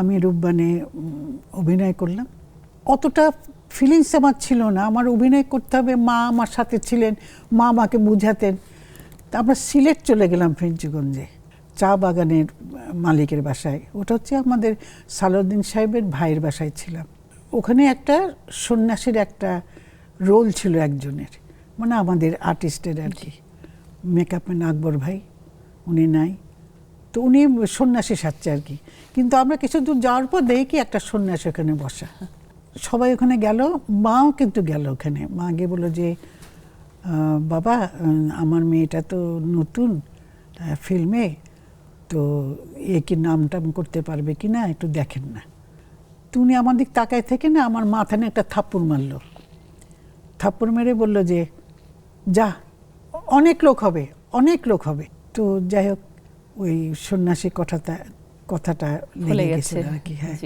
আমি রূপবানে অভিনয় করলাম। অতটা ফিলিংস আমার ছিল না, আমার অভিনয় করতে হবে। মা আমার সাথে ছিলেন, মা আমাকে বুঝাতেন। তা আমরা সিলেট চলে গেলাম, ফেঞ্চুগঞ্জে চা বাগানের মালিকের বাসায়। ওটা হচ্ছে আমাদের সালাউদ্দিন সাহেবের ভাইয়ের বাসায় ছিলাম। ওখানে একটা সন্ন্যাসীর একটা রোল ছিল একজনের, মানে আমাদের আর্টিস্টের আর কি। মেকআপম্যান আকবর ভাই, উনি নাই, তো উনি সন্ন্যাসী সাজছে আর কি। কিন্তু আমরা কিছু দূর যাওয়ার পর দেখি কি একটা সন্ন্যাসী ওখানে বসা। সবাই ওখানে গেল, মাও কিন্তু গেল ওখানে। মা গিয়ে বললো যে বাবা, আমার মেয়েটা তো নতুন ফিল্মে, তো এ কি নাম টাম করতে পারবে কি না, একটু দেখেন না। তো উনি আমার দিক তাকায় থেকে না আমার মাথা নিয়ে একটা থাপ্পড় মারলো। থাপ্পড় মেরে বললো যে যা, অনেক লোক হবে, অনেক লোক হবে। তো যাই হোক, ওই সন্ন্যাসী কথাটা লেগে গেছে আর কি। হ্যাঁ।